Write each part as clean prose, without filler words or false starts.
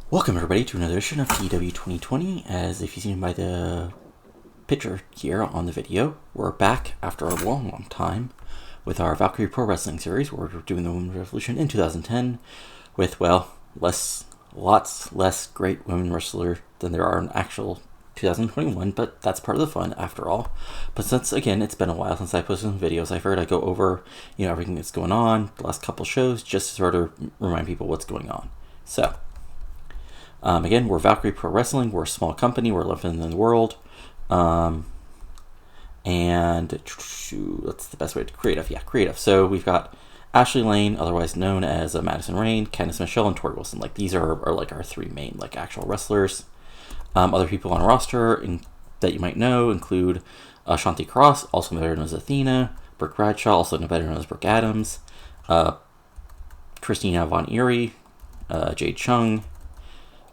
Welcome everybody to another edition of TEW 2020. As if you've seen by the picture here on the video, we're back after a long time with our Valkyrie Pro Wrestling series, where we're doing the Women's Revolution in 2010 with, well, lots less great women wrestlers than there are in actual 2021, but that's part of the fun after all. But since, again, it's been a while since I posted some videos, I figured I'd go over, everything that's going on, the last couple shows, just to sort of remind people what's going on. So, again, we're Valkyrie Pro Wrestling. We're a small company. We're 11th in the world. And that's the best way to creative. Yeah, creative. So we've got Ashley Lane, otherwise known as Madison Rain, Candice Michelle, and Tori Wilson. Like, these are like our three main actual wrestlers. Other people on roster that you might know include Shanti Cross, also better known as Athena, Brooke Bradshaw, also better known as Brooke Adams, Christina Von Eerie, Jade Chung,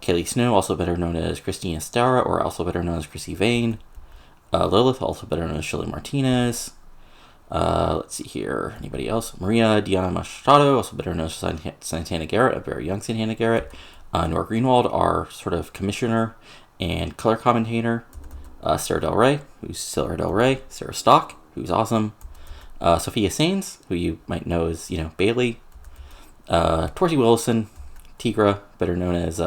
Kaylee Snow, also better known as Christina Sara, or also better known as Chrissy Vane. Lillith, also better known as Shirley Martinez. Let's see here. Anybody else? Maria Diana Machado, also better known as Santana Garrett, a very young Santana Garrett. Nora Greenwald, our sort of commissioner and color commentator. Sarah Del Rey, who's Sarah Del Rey. Sarah Stock, who's awesome. Sophia Sains, who you might know as, Bailey. Torcy Wilson, Tigra, better known as,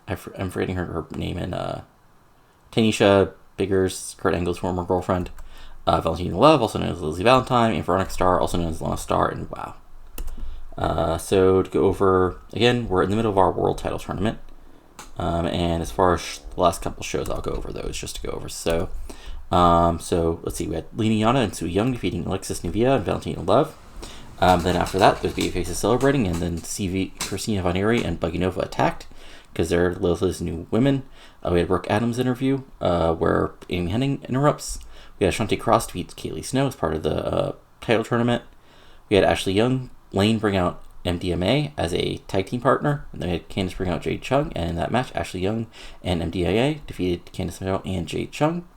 I'm forgetting her name in, Tanisha Biggers, Kurt Angle's former girlfriend. Valentina Love, also known as Lizzie Valentine, and Veronica Starr, also known as Lana Starr, and WoW. So to go over, again, we're in the middle of our world title tournament. And as far as the last couple shows, I'll go over those just to go over. So let's see, we had Lina Yana and Sue Young defeating Alexis Nuvia and Valentina Love. Then after that, there's Babyfaces celebrating, and then Christina Von Eerie and Buggy Nova attacked, because they're Lilith's new women. We had a Brooke Adams interview, where Amy Hennig interrupts. We had Shanti Cross defeat Kaylee Snow as part of the title tournament. We had Ashley Lane bring out MDMA as a tag team partner, and then we had Candice bring out Jade Chung, and in that match, Ashley Young and MDMA defeated Candice Michelle and Jade Chung.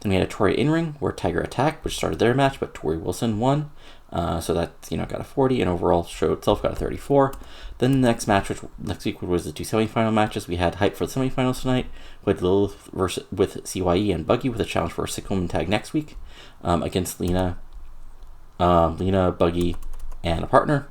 Then we had a Tori in-ring, where Tiger attacked, which started their match, but Tori Wilson won. So that, got a 40, and overall show itself got a 34. Then the next match, which next week was the two semifinal matches, we had hype for the semifinals tonight, with Lilith with CYE and Buggy with a challenge for a 6-woman tag next week, against Lena, Buggy, and a partner.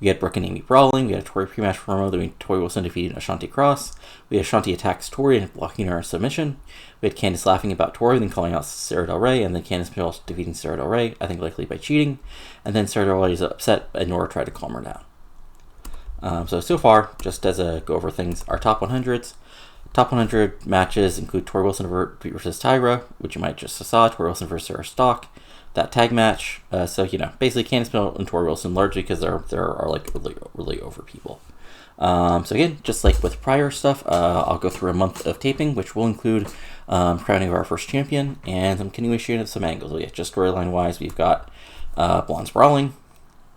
We had Brooke and Amy brawling. We had a Tori pre-match promo. Then Tori Wilson defeating Ashanti Cross. We had Ashanti attacks Tori and blocking her submission. We had Candice laughing about Tori, then calling out Sara Del Rey, and then Candice Michelle defeating Sara Del Rey, I think likely by cheating. And then Sara Del Rey is upset, and Nora tried to calm her down. So far, just as a go over things, our top 100s. Top 100 matches include Tori Wilson versus Tyra, which you might just saw. Tori Wilson versus Sarah Stock. That tag match, basically Candice Michelle and Tori Wilson, largely because they're like really over people. So again, just like with prior stuff, I'll go through a month of taping, which will include crowning of our first champion and some continuation of some angles. So yeah, just storyline wise, we've got Blondes Brawling,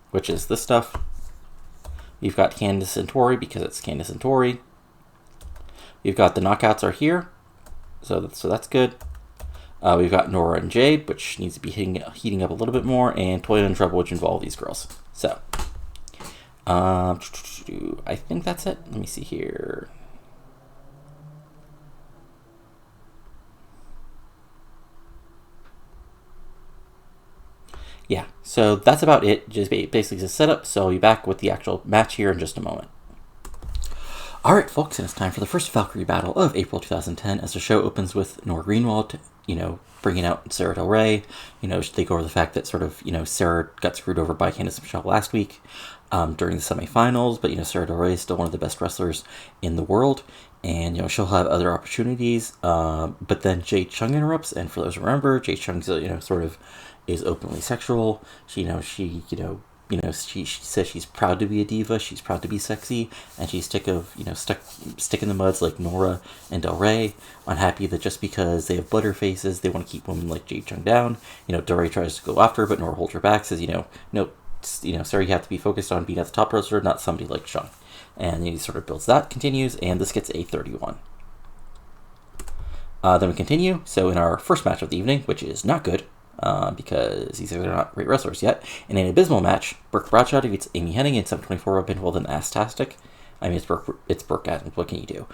which is this stuff. We've got Candice and Tori because it's Candice and Tori. We've got the knockouts are here, so that's good. We've got Nora and Jade, which needs to be heating up a little bit more, and Toilet and Trouble, which involve these girls. So, I think that's it. Let me see here. Yeah, so that's about it. Just basically a setup, so I'll be back with the actual match here in just a moment. Alright, folks, and it's time for the first Valkyrie battle of April 2010, as the show opens with Nora Greenwald, bringing out Sara Del Rey. They go over the fact that Sara got screwed over by Candice Michelle last week during the semifinals, but, Sara Del Rey is still one of the best wrestlers in the world, and, she'll have other opportunities, but then Jade Chung interrupts, and for those who remember, Jade Chung, is openly sexual. She says she's proud to be a diva, she's proud to be sexy, and she's sick of, stick in the muds like Nora and Del Rey, unhappy that just because they have butter faces, they want to keep women like Jade Chung down. Del Rey tries to go after her, but Nora holds her back, says, no, sorry, you have to be focused on being at the top wrestler, not somebody like Chung. And he sort of builds that, continues, and this gets a 31. Then we continue, so in our first match of the evening, which is not good, because these are not great wrestlers yet. In an abysmal match, Brooke Bradshaw defeats Amy Hennig in 724 by pinfall, then Astastic. I mean, it's Brooke Adams. What can you do?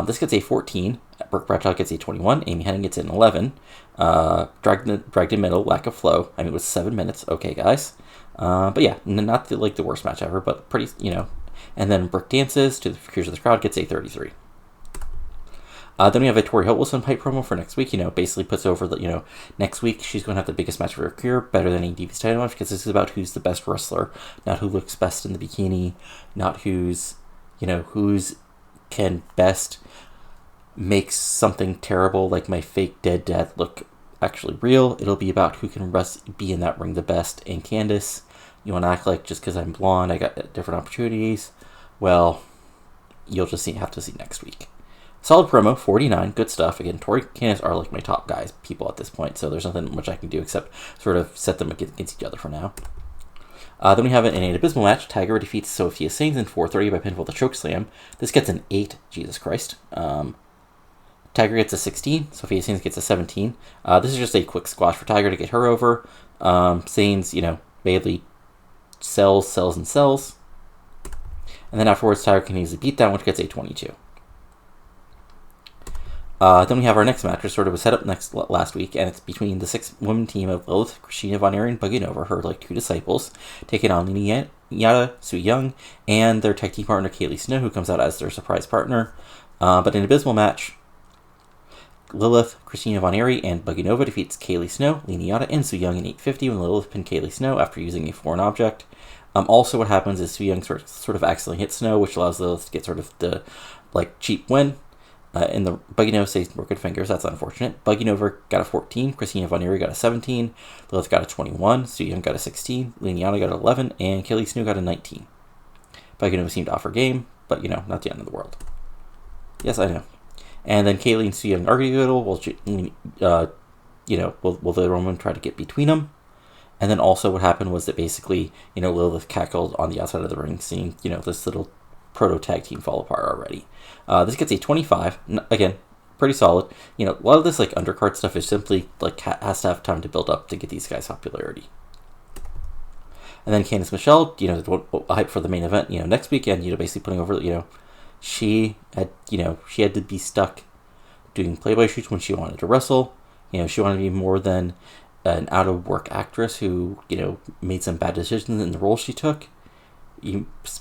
This gets a 14. Brooke Bradshaw gets a 21. Amy Hennig gets an 11. Dragged in middle, lack of flow. I mean, it was 7 minutes. Okay, guys. But yeah, not the worst match ever, but pretty, And then Brooke dances to the fears of the crowd, gets a 33. Then we have a Tori Holt Wilson pipe promo for next week. Basically puts over the, next week she's going to have the biggest match of her career, better than any Divas title match, because this is about who's the best wrestler, not who looks best in the bikini, not who's can best make something terrible like my fake dead dad look actually real. It'll be about who can be in that ring the best. And Candice, you want to act like just because I'm blonde I got different opportunities? Well, you'll just have to see next week. Solid promo, 49, good stuff. Again, Tori and Candice are like my top people at this point, so there's nothing much I can do except sort of set them against each other for now. Then we have an abysmal match. Tiger defeats Sophia Sainz in 4:30 by pinfall, the chokeslam. This gets an 8. Jesus Christ. Tiger gets a 16. Sophia Sainz gets a 17. This is just a quick squash for Tiger to get her over. Sainz, badly sells. And then afterwards, Tiger can easily beat that, which gets a 22. Then we have our next match, which sort of was set up last week, and it's between the 6-woman team of Lillith, Christina Von Erich, and Buggy Nova, her 2 disciples, taking on Lina Yata, Su Young, and their tag team partner Kaylee Snow, who comes out as their surprise partner. But in an abysmal match, Lillith, Christina Von Erich, and Buggy Nova defeats Kaylee Snow, Lina Yata, and Su Young in 8:50 when Lillith pinned Kaylee Snow after using a foreign object. Also, what happens is Su Young sort of accidentally hits Snow, which allows Lillith to get sort of the cheap win. In the Buggy Nova stays broken fingers. That's unfortunate. Buggy Nova got a 14. Christina Von Erich got a 17. Lillith got a 21. Su Young got a 16. Lina Yata got an 11. And Kaylee Snow got a 19. Buggy Nova seemed off her game, but, not the end of the world. Yes, I know. And then Kaylee and Su Young argue a little. Will the Roman try to get between them? And then also what happened was that basically, Lillith cackled on the outside of the ring, seeing, this little proto-tag team fall apart already. This gets a 25. Again, pretty solid. A lot of this undercard stuff is simply has to have time to build up to get these guys popularity. And then Candice Michelle, hype for the main event, next weekend, basically putting over, she had to be stuck doing play-by shoots when she wanted to wrestle. She wanted to be more than an out-of-work actress who, made some bad decisions in the role she took.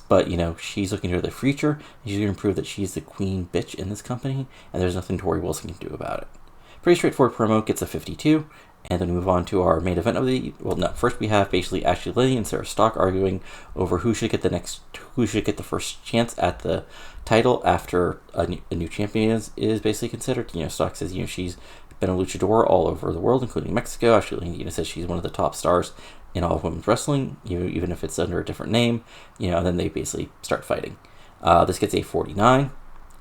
But she's looking to the future, and she's going to prove that she's the queen bitch in this company, and there's nothing Tori Wilson can do about it. Pretty straightforward promo, gets a 52, and then we move on to our main event of the... Well, no, first we have basically Ashley Lilly and Sara Stock arguing over who should get the first chance at the title after a new champion is basically considered. Stock says, she's been a luchador all over the world, including Mexico. Ashley Lilly, says she's one of the top stars in all of women's wrestling, even if it's under a different name, and then they basically start fighting. This gets a 49,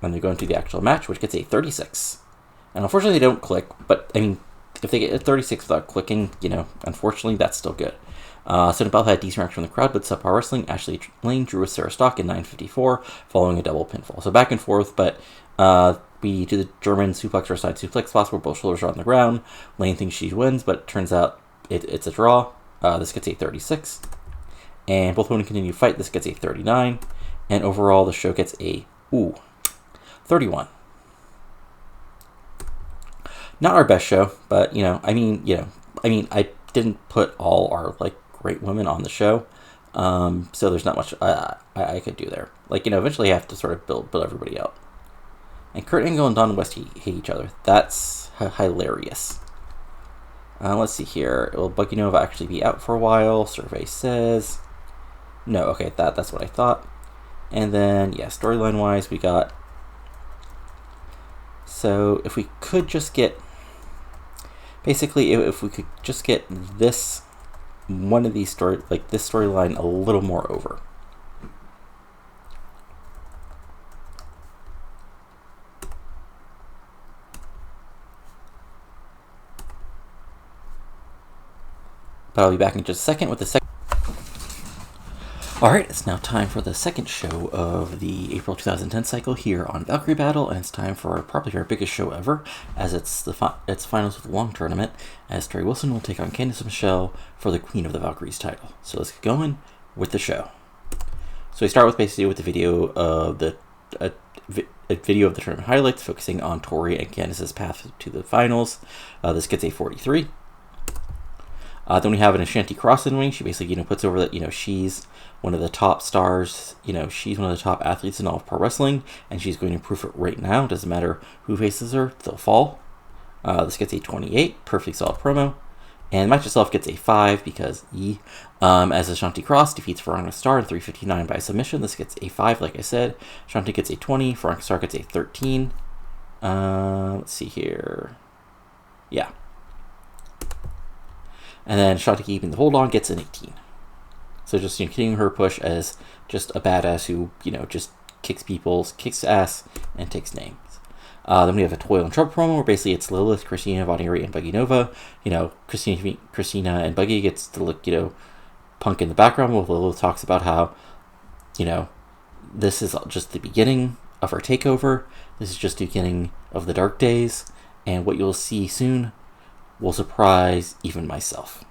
and they go into the actual match, which gets a 36. And unfortunately, they don't click, but, if they get a 36 without clicking, unfortunately, that's still good. Cena Bell had decent reaction from the crowd, but subpar wrestling. Ashley Lane drew with Sara Stock in 9:54, following a double pinfall. So back and forth, but we do the German suplex or side suplex spots where both shoulders are on the ground. Lane thinks she wins, but it turns out it's a draw. This gets a 36. And both women continue to fight. This gets a 39. And overall, the show gets a 31. Not our best show, but, I didn't put all our, great women on the show. So there's not much I could do there. Eventually I have to sort of build everybody out. And Kurt Angle and Don West hate each other. That's hilarious. Let's see here. Will Buggy Nova actually be out for a while? Survey says no. Okay, that's what I thought. And then, storyline-wise, we got... So, if we could just get... Basically, if we could just get this... One of these this storyline a little more over. But I'll be back in just a second with the second. Alright, it's now time for the second show of the April 2010 cycle here on Valkyrie Battle, and it's time for probably our biggest show ever, as it's it's finals of the long tournament, as Tori Wilson will take on Candice and Michelle for the Queen of the Valkyries title. So let's get going with the show. So we start with basically with the video of a video of the tournament highlights, focusing on Tori and Candice's path to the finals. This gets a 43. Then we have an Ashanti Cross in the ring. She basically, puts over that, she's one of the top stars. She's one of the top athletes in all of pro wrestling, and she's going to prove it right now. Doesn't matter who faces her, they'll fall. This gets a 28, perfectly solid promo. And the match itself gets a 5 because as Ashanti Cross defeats Veronica Star in 3:59 by submission. This gets a 5, like I said. Ashanti gets a 20, Veronica Star gets a 13. Let's see here. Yeah. And then Ashanti keeping the hold on gets an 18. So just continuing her push as just a badass who, just kicks ass and takes names. Then we have a Toil and Trouble promo where basically it's Lillith, Christina, Valkyrie, and Buggy Nova. Christina and Buggy gets to look, Punk in the background while Lillith talks about how, this is just the beginning of our takeover. This is just the beginning of the dark days. And what you'll see soon will surprise even myself.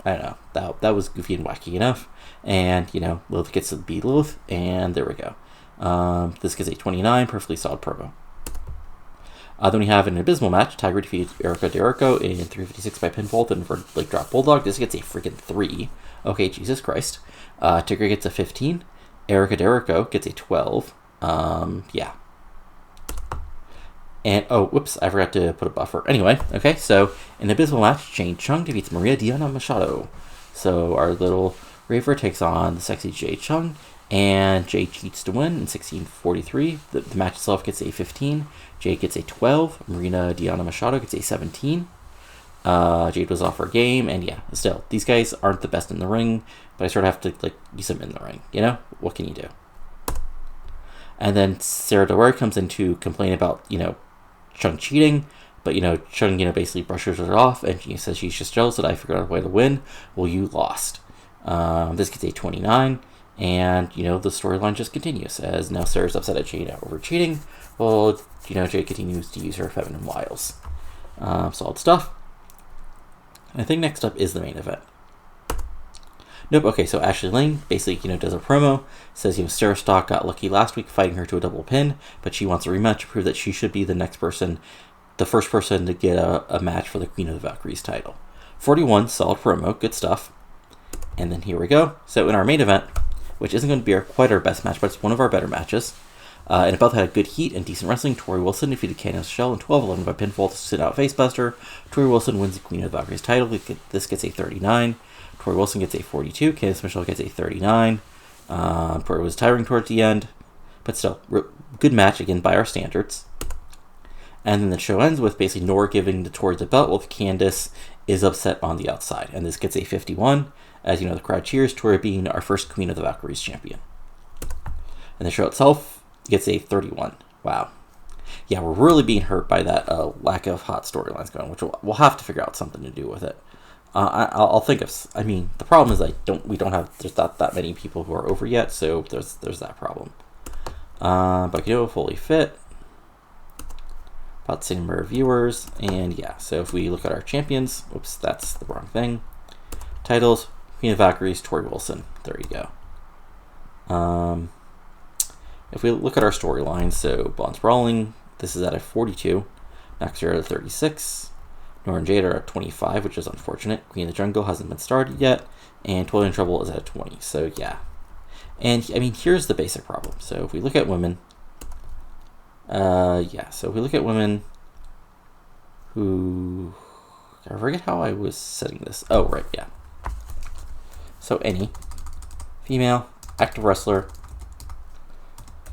I don't know. That was goofy and wacky enough. And, Lilith gets to be Lilith, and there we go. This gets a 29, perfectly solid promo. Then we have an abysmal match. Tiger defeated Erica Derico in 3:56 by pinfall, then for Leg Drop Bulldog. This gets a freaking 3. Okay, Jesus Christ. Tiger gets a 15. Erica Derico gets a 12. Yeah. And, oh, whoops, I forgot to put a buffer. Anyway, okay, so in the abysmal match, Chung defeats Maria Diana Machado. So our little Raver takes on the sexy Jade Chung, and Jade cheats to win in 16:43. The match itself gets a 15. Jade gets a 12. Marina Diana Machado gets a 17. Jade was off her game, and yeah, still, these guys aren't the best in the ring, but I sort of have to, use them in the ring, What can you do? And then Sara comes in to complain about, Chung cheating, but Chung basically brushes it off, and she says she's just jealous that I figured out a way to win. Well, you lost. This gets a 29, and the storyline just continues as now Sarah's upset at Jade over cheating. Well, Jade continues to use her feminine wiles. Solid stuff. And I think next up is the main event. Nope. Okay, so Ashley Lane basically, does a promo, says, Sarah Stock got lucky last week fighting her to a double pin, but she wants a rematch to prove that she should be the next person, the first person to get a match for the Queen of the Valkyries title. 41, solid promo, good stuff. And then here we go. So in our main event, which isn't going to be quite our best match, but it's one of our better matches, and it both had good heat and decent wrestling. Tori Wilson defeated Candice Michelle in 12-11 by pinfall to sit out facebuster. Tori Wilson wins the Queen of the Valkyries title. This gets a 39. Tori Wilson gets a 42. Candice Michelle gets a 39. Tori was tiring towards the end, but still, good match again by our standards. And then the show ends with basically Nora giving Tori the belt, while Candice is upset on the outside. And this gets a 51, as the crowd cheers, Tori being our first Queen of the Valkyries champion. And the show itself gets a 31. Wow. Yeah, we're really being hurt by that lack of hot storylines going, which we'll have to figure out something to do with it. I'll think of. The problem is there's not that many people who are over yet, so there's that problem. But fully fit, about the same number of viewers, and yeah. So if we look at our champions, whoops, that's the wrong thing. Titles: Queen of Valkyries, Tori Wilson. There you go. If we look at our storylines, so Blonde Brawling, this is at a 42. Next year at a 36. Nora and Jade are at 25, which is unfortunate. Queen of the Jungle hasn't been started yet, and Toil and Trouble is at 20. So yeah, and here's the basic problem. So if we look at women, So if we look at women who, I forget how I was setting this. Oh right, yeah. So any female active wrestler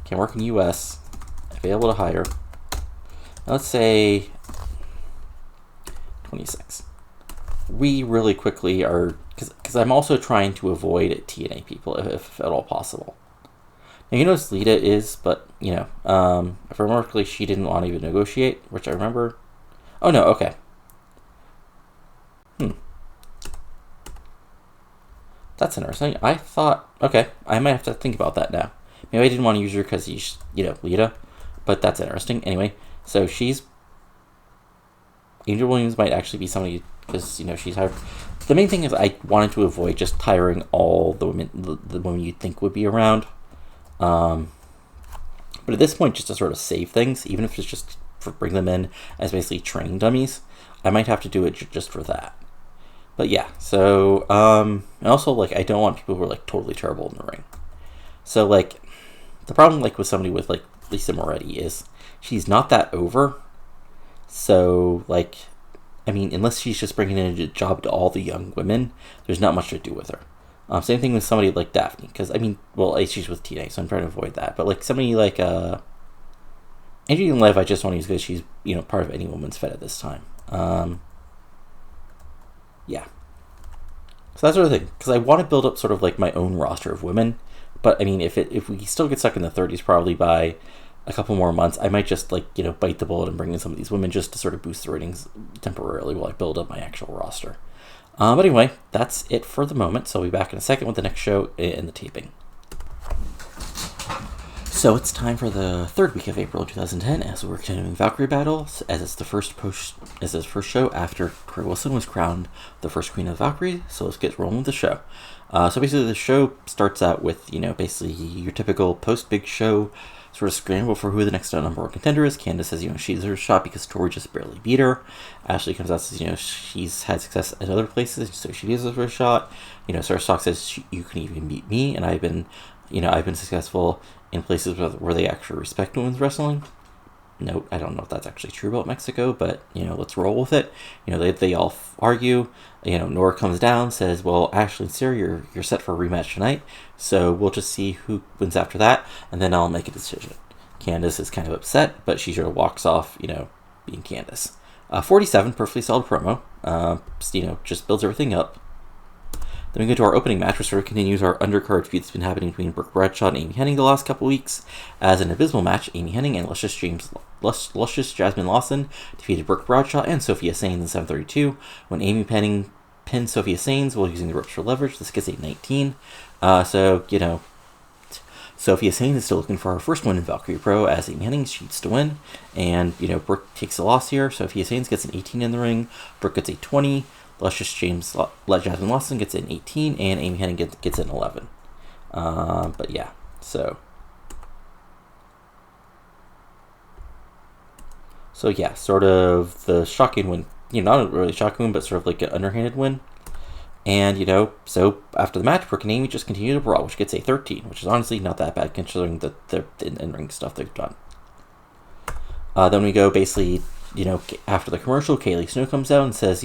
can work in the U.S. available to hire. Now let's say 26. We really quickly are, because I'm also trying to avoid TNA people if at all possible. Now Lita is, but if I remember correctly, she didn't want to even negotiate, which I remember. Oh no, okay. That's interesting. I thought, okay, I might have to think about that now. Maybe I didn't want to use her because she's, Lita, but that's interesting. Anyway, so Angel Williams might actually be somebody, because, she's hired. The main thing is I wanted to avoid just tiring all the women you'd think would be around. But at this point, just to sort of save things, even if it's just for bring them in as basically training dummies, I might have to do it just for that. But yeah, so, and also, I don't want people who are, totally terrible in the ring. So, the problem, with somebody with, Lisa Moretti is she's not that over. So, unless she's just bringing in a job to all the young women, there's not much to do with her. Same thing with somebody like Daphne, because, she's with TNA, so I'm trying to avoid that. But, somebody like, Adrienne Lev, I just want to use because she's, part of any woman's fed at this time. Yeah. So that's sort of thing, because I want to build up sort of my own roster of women, but if we still get stuck in the 30s probably by a couple more months, I might just bite the bullet and bring in some of these women just to sort of boost the ratings temporarily while I build up my actual roster. But anyway, that's it for the moment, so I'll be back in a second with the next show and the taping. So it's time for the third week of April 2010 as we're continuing Valkyrie Battles, as it's the first show after Corey Wilson was crowned the first Queen of Valkyrie. So let's get rolling with the show. So basically the show starts out with, basically your typical post-big show sort of scramble for who the next number one contender is. Candice says, she's her shot because Tori just barely beat her. Ashley comes out and says, she's had success in other places, so she needs her shot. Sarah Stock says, you can even beat me, and I've been successful in places where they actually respect women's wrestling. Note, I don't know if that's actually true about Mexico, but, let's roll with it. They all argue. Nora comes down, says, well, Ashley and Sarah, you're set for a rematch tonight, so we'll just see who wins after that, and then I'll make a decision. Candice is kind of upset, but she sort of walks off, being Candice. 47, perfectly solid promo. Just builds everything up. Then we go to our opening match, which sort of continues our undercard feud that's been happening between Brooke Bradshaw and Amy Hennig the last couple weeks. As an abysmal match, Amy Hennig and Luscious Jasmine Lawson defeated Brooke Bradshaw and Sophia Sains in 7:32. When Amy Hennig pinned Sophia Sains while using the ropes for leverage, this gets a 19. Sophia Sains is still looking for her first win in Valkyrie Pro as Amy Hennig shoots to win. And, Brooke takes a loss here. Sophia Sains gets an 18 in the ring. Brooke gets a 20. Luscious Jasmine Lawson gets an 18, and Amy Hennig gets an 11. But yeah, so yeah, sort of the shocking win. Not really shocking win, but sort of an underhanded win. And so after the match, Brooke and Amy just continue to brawl, which gets a 13, which is honestly not that bad considering the in-ring stuff they've done. Then we go basically, after the commercial, Kaylee Snow comes out and says,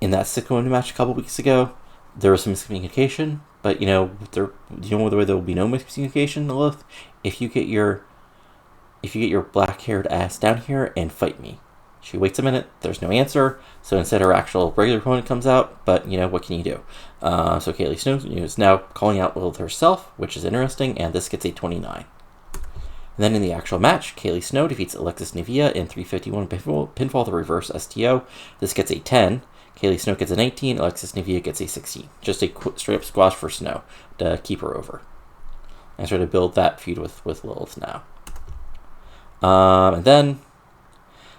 in that six-woman match a couple weeks ago, there was some miscommunication, but whether there will be no miscommunication, Lillith, if you get your black-haired ass down here and fight me. She waits a minute, there's no answer, so instead her actual regular opponent comes out, but what can you do? So Kaylee Snow is now calling out Lillith herself, which is interesting, and this gets a 29. And then in the actual match, Kaylee Snow defeats Alexis Nevia in 351 pinfall the reverse STO. This gets a 10. Kaylee Snow gets a 19, Alexis Nevia gets a 16. Just a straight-up squash for Snow to keep her over. And sort of build that feud with Lilith now. And then,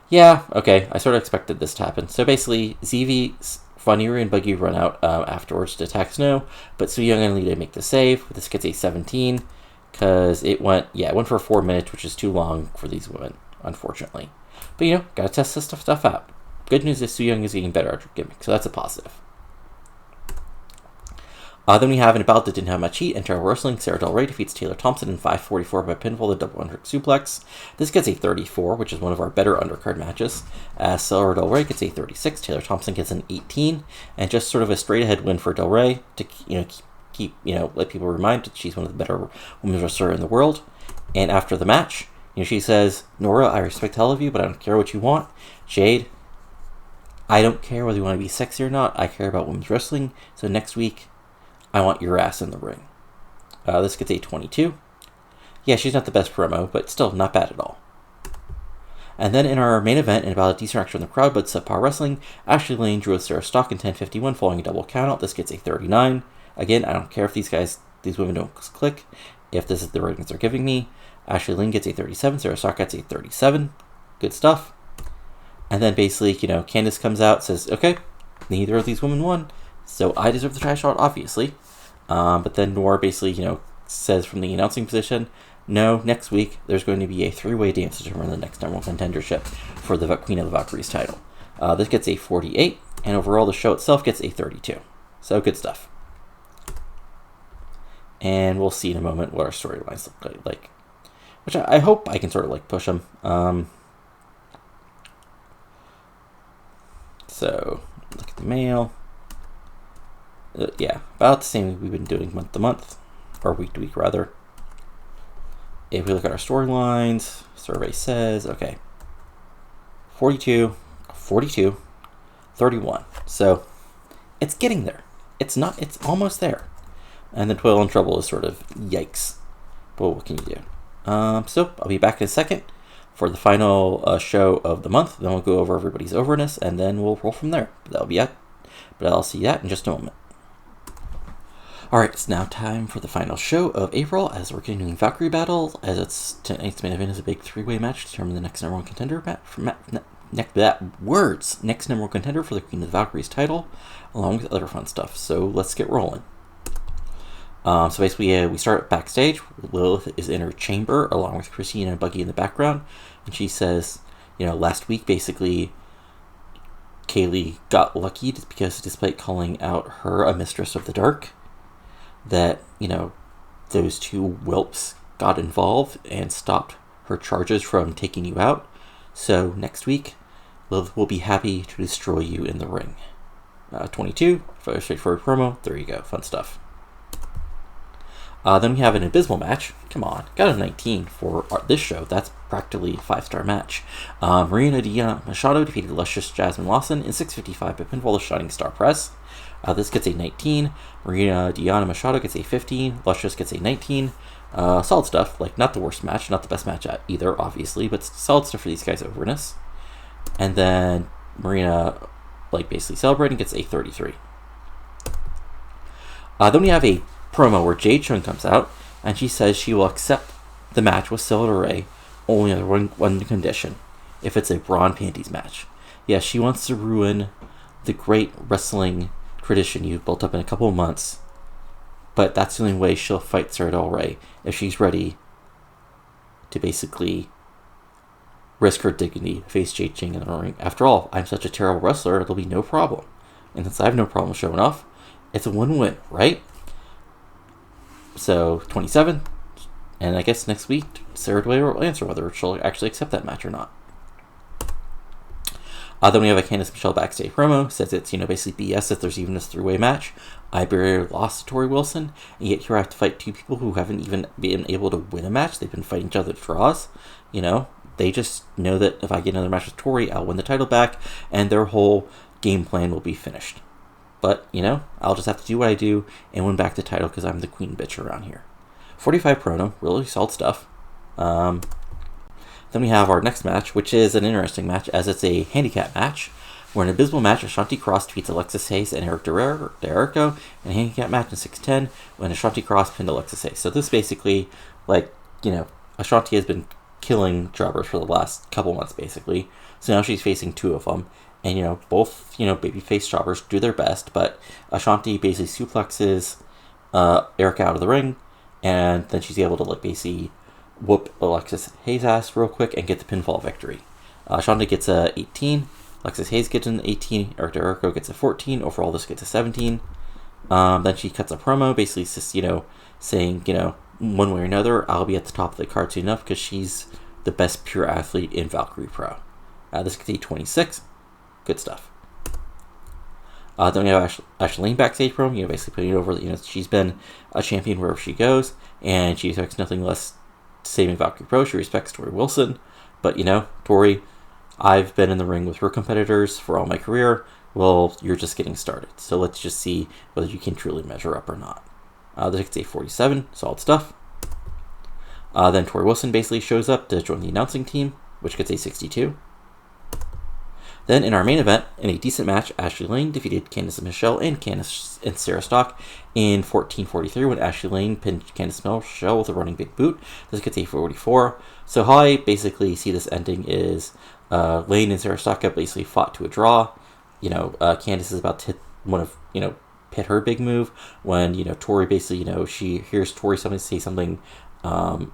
yeah, okay, I sort of expected this to happen. So basically, ZV, Funnier, and Buggy run out afterwards to attack Snow, but Su Yung and Lita make the save. This gets a 17, because it went for 4 minutes, which is too long for these women, unfortunately. But, gotta test this stuff out. Good news is Su Yung is getting better at her gimmick, so that's a positive. Then we have in a bout that didn't have much heat, and Terrell Wrestling, Sarah Del Rey defeats Taylor Thompson in 5:44 by pinfall, the double underhook suplex. This gets a 34, which is one of our better undercard matches. As Sarah Del Rey gets a 36, Taylor Thompson gets an 18, and just sort of a straight-ahead win for Del Rey to keep let people remind that she's one of the better women's wrestlers in the world. And after the match, she says, Nora, I respect all of you, but I don't care what you want. Jade, I don't care whether you want to be sexy or not. I care about women's wrestling. So next week, I want your ass in the ring. This gets a 22. Yeah, she's not the best promo, but still not bad at all. And then in our main event, in about a decent action in the crowd, but subpar wrestling, Ashley Lane drew a Sarah Stock in 10:51 following a double countout. This gets a 39. Again, I don't care if these women don't click. If this is the ratings they're giving me, Ashley Lynn gets a 37, Sara gets a 37. Good stuff. And then basically, Candice comes out, says, okay, neither of these women won, so I deserve the trash shot, obviously. But then Noor basically, says from the announcing position, no, next week there's going to be a 3-way dance to determine the next number 1 contendership for the Queen of the Valkyries title. This gets a 48, and overall the show itself gets a 32. So good stuff. And we'll see in a moment what our storylines look like. Which I hope I can sort of push them. So, look at the mail. Yeah, about the same we've been doing month to month. Or week to week, rather. If we look at our storylines, survey says, okay, 42, 42, 31. So, it's getting there. It's almost there. And then Toil and Trouble is sort of yikes. But what can you do? So, I'll be back in a second for the final show of the month. Then we'll go over everybody's Overness, and then we'll roll from there. That'll be it. But I'll see that in just a moment. Alright, it's now time for the final show of April, as we're continuing Valkyrie Battles, as tonight's main event is a big 3-way match to determine the next number 1 contender next number 1 contender for the Queen of the Valkyries title, along with other fun stuff. So let's get rolling. So basically, we start Backstage. Lillith is in her chamber, along with Christina and Buggy in the background, and she says, last week, basically, Kaylee got lucky because despite calling out her a mistress of the dark, that, those two whelps got involved and stopped her charges from taking you out. So next week, Lillith will be happy to destroy you in the ring. 22, very straightforward promo. There you go, fun stuff. Then we have an abysmal match. Come on, got a 19 for this show. That's practically a 5-star match. Marina Diana Machado defeated Luscious Jasmine Lawson in 6:55 by pinfall the Shining Star Press. This gets a 19. Marina Diana Machado gets a 15. Luscious gets a 19. Solid stuff. Not the worst match, not the best match either, obviously, but solid stuff for these guys' Overness. And then Marina, basically celebrating, gets a 33. Then we have a promo where Jade Chung comes out, and she says she will accept the match with Silver Ray only under one condition: if it's a bra and panties match. Yeah, she wants to ruin the great wrestling tradition you've built up in a couple of months, but that's the only way she'll fight Sara Del Rey, if she's ready to basically risk her dignity, face Jade Chung in the ring. After all, I'm such a terrible wrestler, it'll be no problem. And since I have no problem showing off, it's a win-win, right? So, 27, and I guess next week, Sara Del Rey will answer whether she'll actually accept that match or not. Then we have a Candice Michelle backstage promo. Says it's, basically BS that there's even this 3-way match. I barely lost to Tori Wilson, and yet here I have to fight 2 people who haven't even been able to win a match. They've been fighting each other at draws. They just know that if I get another match with Tori, I'll win the title back, and their whole game plan will be finished. But, I'll just have to do what I do and win back the title because I'm the queen bitch around here. 45 promo, really solid stuff. Then we have our next match, which is an interesting match, as it's a handicap match, where an abysmal match, Ashanti Cross defeats Alexis Hayes and Eric DeRico, and a handicap match in 6'10", when Ashanti Cross pinned Alexis Hayes. So this basically, Ashanti has been killing jobbers for the last couple months, basically. So now she's facing 2 of them. And, both, babyface jobbers do their best, but Ashanti basically suplexes Erica out of the ring, and then she's able to, basically whoop Alexis Hayes' ass real quick and get the pinfall victory. Ashanti gets a 18, Alexis Hayes gets an 18, Erica DeRico gets a 14, overall this gets a 17. Then she cuts a promo, basically just, saying, one way or another, I'll be at the top of the card soon enough, because she's the best pure athlete in Valkyrie Pro. This gets a 26. Good stuff. Then we have Ashley Lane backstage promo, basically putting it over, she's been a champion wherever she goes, and she expects nothing less saving Valkyrie Pro. She respects Tori Wilson, but, Tori, I've been in the ring with her competitors for all my career. Well, you're just getting started, so let's just see whether you can truly measure up or not. This gets a 47, solid stuff. Then Tori Wilson basically shows up to join the announcing team, which gets a 62. Then in our main event, in a decent match, Ashley Lane defeated Candice and Michelle and Sara Stock in 14:43 when Ashley Lane pinned Candice and Michelle with a running big boot. This gets a 44. So how I basically see this ending is Lane and Sara Stock have basically fought to a draw. Candice is about to hit hit her big move when, Tori basically, she hears Tori say something on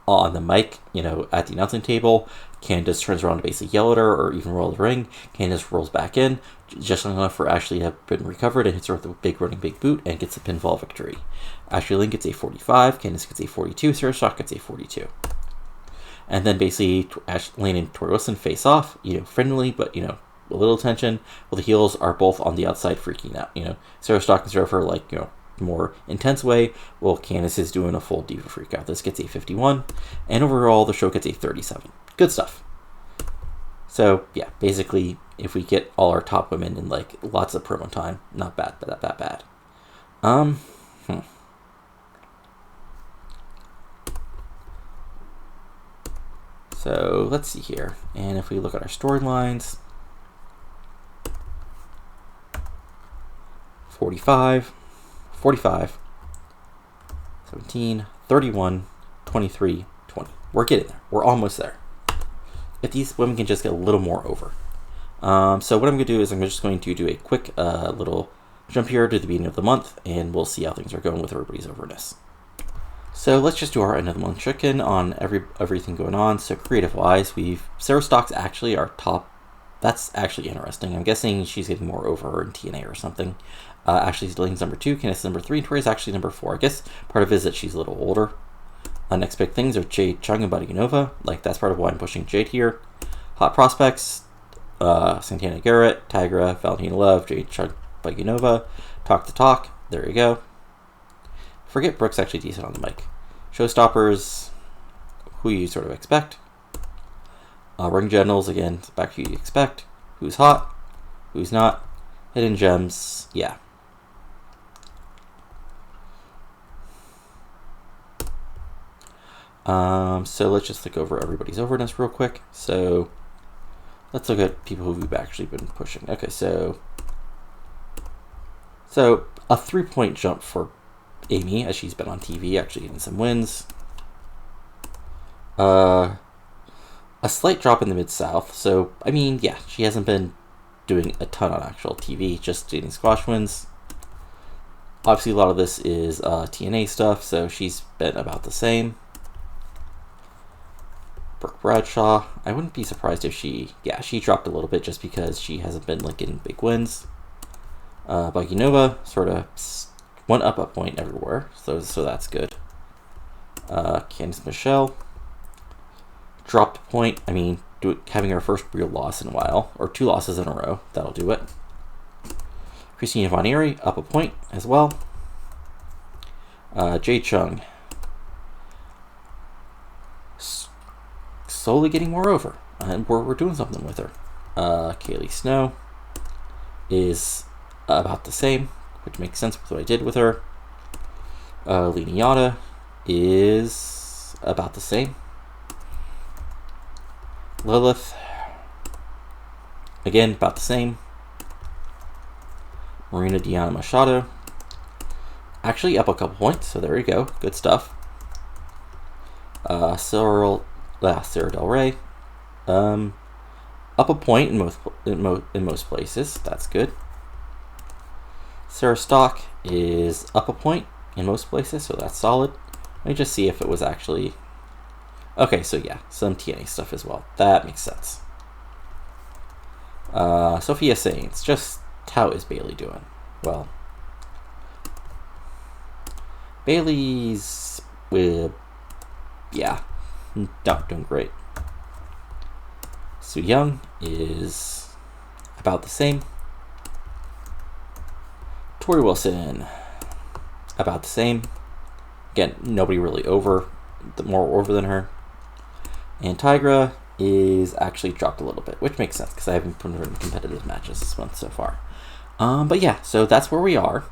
the mic, at the announcing table. Candice turns around to basically yell at her or even roll the ring. Candice rolls back in, just enough for Ashley to have been recovered, and hits her with a big running big boot and gets a pinfall victory. Ashley Lane gets a 45, Candice gets a 42, Sara Stock gets a 42. And then basically Lane and Tori Wilson face off, friendly, but, a little tension. Well, the heels are both on the outside freaking out. Sara Stock and Sara for more intense way. Well, Candice is doing a full diva freak out. This gets a 51, and overall the show gets a 37. Good stuff. So yeah, basically, if we get all our top women in lots of promo time, not bad, but not that bad. So let's see here, and if we look at our storylines, 45, 17, 31, 23, 20. We're getting there. We're almost there. If these women can just get a little more over. So what I'm going to do is I'm just going to do a quick little jump here to the beginning of the month, and we'll see how things are going with everybody's overness. So let's just do our end of the month check-in on everything going on. So creative-wise, Sara Stock's actually our top. That's actually interesting. I'm guessing she's getting more over in TNA or something. Ashley Lane's number 2, Candice number 3, and Tori's actually number 4. I guess part of it is that she's a little older. Next big things are Jade, Chung, and Buddy Nova. That's part of why I'm pushing Jade here. Hot prospects, Santana Garrett, Tigra, Valentina Love, Jade, Chung, Buddy Nova. Talk the talk. There you go. Forget Brooke's actually decent on the mic. Showstoppers, who you sort of expect. Ring generals, again, back to who you expect. Who's hot, who's not. Hidden gems, yeah. So let's just look over everybody's overness real quick. So let's look at people who we've actually been pushing. Okay, so a 3-point jump for Amy, as she's been on TV, actually getting some wins. A slight drop in the Mid-South. So, I mean, yeah, she hasn't been doing a ton on actual TV, just getting squash wins. Obviously, a lot of this is TNA stuff, so she's been about the same. Brooke Bradshaw, I wouldn't be surprised if she dropped a little bit just because she hasn't been getting big wins. Buddy Nova sort of went up a point everywhere, so that's good. Candice Michelle dropped a point. I mean, having her first real loss in a while, or 2 losses in a row, that'll do it. Christina Von Eerie up a point as well. Jade Chung slowly getting more over, and we're doing something with her. Kaylee Snow is about the same, which makes sense with what I did with her. Lena Yada is about the same. Lillith, again, about the same. Marina Diana Machado, actually up a couple points, so there you go. Good stuff. Sara Del Rey, up a point in most places. That's good. Sara Stock is up a point in most places, so that's solid. Let me just see if it was actually... Okay, so yeah, some TNA stuff as well. That makes sense. Sophia Saints, just how is Bailey doing? Well, Bailey's not doing great. Su Yung is about the same. Tori Wilson, about the same. Again, nobody really more over than her. And Tigra is actually dropped a little bit, which makes sense because I haven't put her in competitive matches this month so far. But yeah, so that's where we are.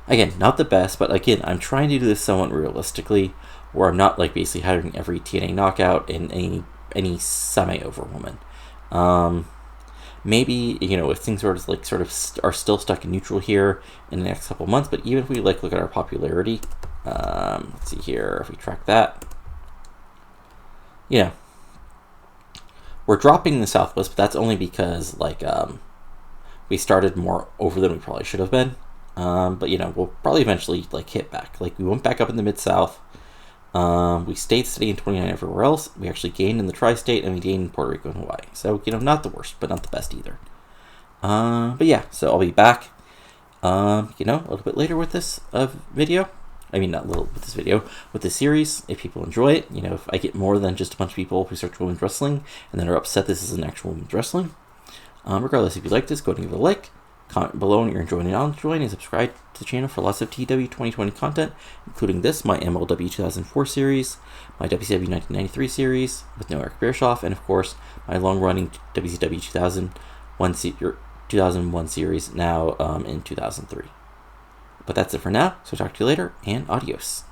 Again, not the best, but again, I'm trying to do this somewhat realistically, where I'm not basically having every TNA knockout and any semi-over woman. maybe, you know, if things are are still stuck in neutral here in the next couple months, but even if we like look at our popularity, let's see here, if we track that, you know, we're dropping the Southwest, but that's only because like we started more over than we probably should have been. But you know, we'll probably eventually like hit back. Like we went back up in the Mid-South. We stayed steady in 29 everywhere else. We actually gained in the Tri-State, and we gained in Puerto Rico and Hawaii. So, you know, not the worst, but not the best either. But yeah, so I'll be back, you know, a little bit later with this video. I mean, not little with this video, with this series, if people enjoy it. You know, if I get more than just a bunch of people who search women's wrestling and then are upset this is an actual women's wrestling. Regardless, if you like this, go ahead and give it a like. Comment below when you're enjoying it, not enjoying, and subscribe to the channel for lots of TEW 2020 content, including this, my MLW 2004 series, my WCW 1993 series with no Eric Bradshaw, and of course, my long-running WCW 2001 series now in 2003. But that's it for now, so talk to you later, and adios.